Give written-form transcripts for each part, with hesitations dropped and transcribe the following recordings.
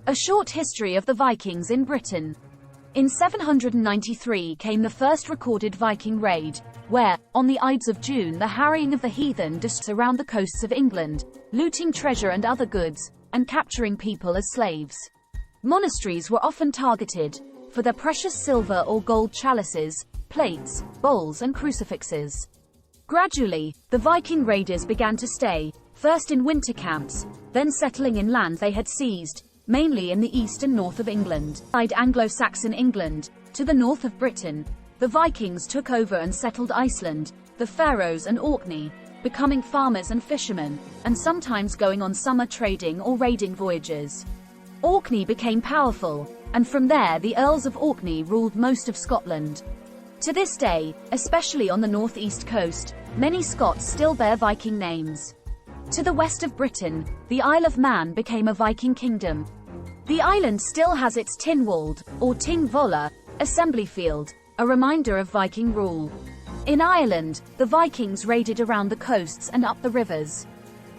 A short history of the Vikings in Britain. In 793 came the first recorded Viking raid, where, on the Ides of June, the harrying of the heathen descended around the coasts of England, looting treasure and other goods, and capturing people as slaves. Monasteries were often targeted for their precious silver or gold chalices, plates, bowls and crucifixes. Gradually, the Viking raiders began to stay, first in winter camps, then settling in land they had seized, mainly in the east and north of England. Inside Anglo-Saxon England, to the north of Britain, the Vikings took over and settled Iceland, the Faroes and Orkney, becoming farmers and fishermen, and sometimes going on summer trading or raiding voyages. Orkney became powerful, and from there the Earls of Orkney ruled most of Scotland. To this day, especially on the northeast coast, many Scots still bear Viking names. To the west of Britain, the Isle of Man became a Viking kingdom. The island still has its Tynwald, or Tingvolla, assembly field, a reminder of Viking rule. In Ireland, the Vikings raided around the coasts and up the rivers.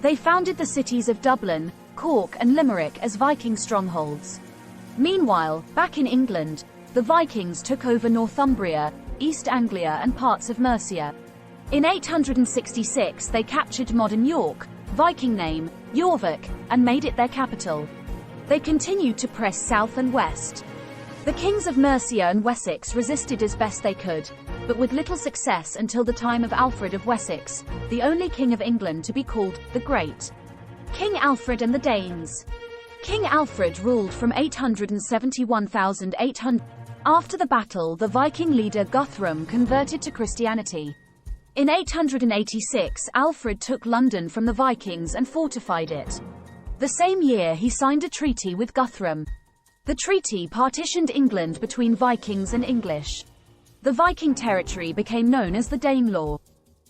They founded the cities of Dublin, Cork and Limerick as Viking strongholds. Meanwhile, back in England, the Vikings took over Northumbria, East Anglia and parts of Mercia. In 866 they captured modern York, Viking name, Jorvik, and made it their capital. They continued to press south and west. The kings of Mercia and Wessex resisted as best they could, but with little success until the time of Alfred of Wessex, the only king of England to be called the Great. King Alfred and the Danes. King Alfred ruled from 871,800. After the battle, the Viking leader Guthrum converted to Christianity. In 886, Alfred took London from the Vikings and fortified it. The same year he signed a treaty with Guthrum. The treaty partitioned England between Vikings and English. The Viking territory became known as the Danelaw.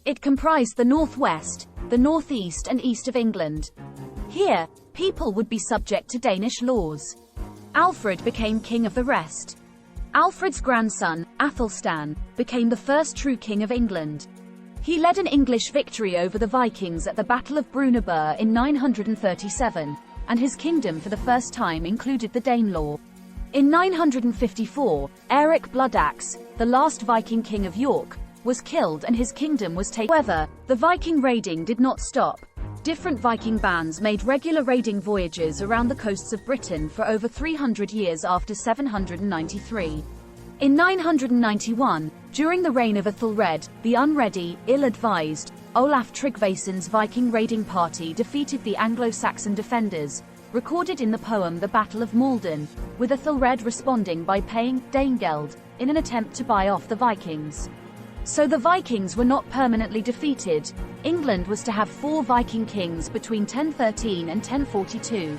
It comprised the northwest, the northeast and east of England. Here, people would be subject to Danish laws. Alfred became king of the rest. Alfred's grandson, Athelstan, became the first true king of England. He led an English victory over the Vikings at the Battle of Brunanburh in 937, and his kingdom for the first time included the Danelaw. In 954, Eric Bloodaxe, the last Viking king of York, was killed and his kingdom was taken. However, the Viking raiding did not stop. Different Viking bands made regular raiding voyages around the coasts of Britain for over 300 years after 793. In 991, during the reign of Ethelred, the unready, ill-advised, Olaf Tryggvason's Viking raiding party defeated the Anglo-Saxon defenders, recorded in the poem The Battle of Maldon, with Ethelred responding by paying Danegeld in an attempt to buy off the Vikings. So the Vikings were not permanently defeated. England was to have 4 Viking kings between 1013 and 1042.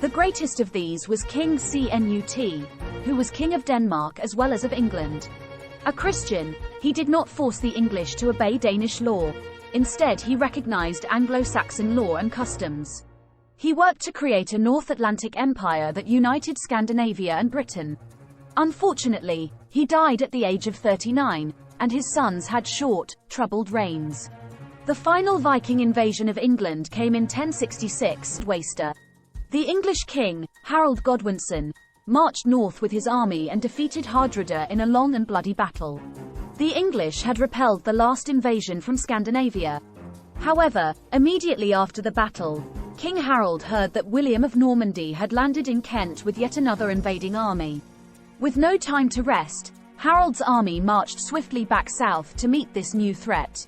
The greatest of these was King Cnut, who was king of Denmark as well as of England. A Christian, he did not force the English to obey Danish law. Instead, he recognized Anglo-Saxon law and customs. He worked to create a North Atlantic empire that united Scandinavia and Britain. Unfortunately, he died at the age of 39, and his sons had short, troubled reigns. The final Viking invasion of England came in 1066 at Worcester. The English king, Harold Godwinson, marched north with his army and defeated Hardrada in a long and bloody battle. The English had repelled the last invasion from Scandinavia. However, immediately after the battle, King Harold heard that William of Normandy had landed in Kent with yet another invading army. With no time to rest, Harold's army marched swiftly back south to meet this new threat.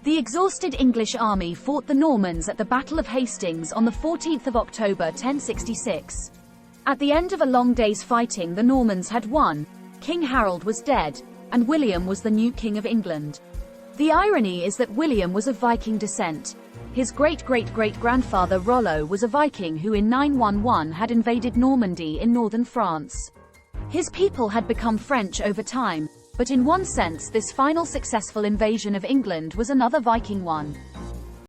The exhausted English army fought the Normans at the Battle of Hastings on the 14th of October 1066. At the end of a long day's fighting, the Normans had won, King Harold was dead, and William was the new king of England. The irony is that William was of Viking descent. His great-great-great-grandfather Rollo was a Viking who in 911 had invaded Normandy in northern France. His people had become French over time, but in one sense this final successful invasion of England was another Viking one.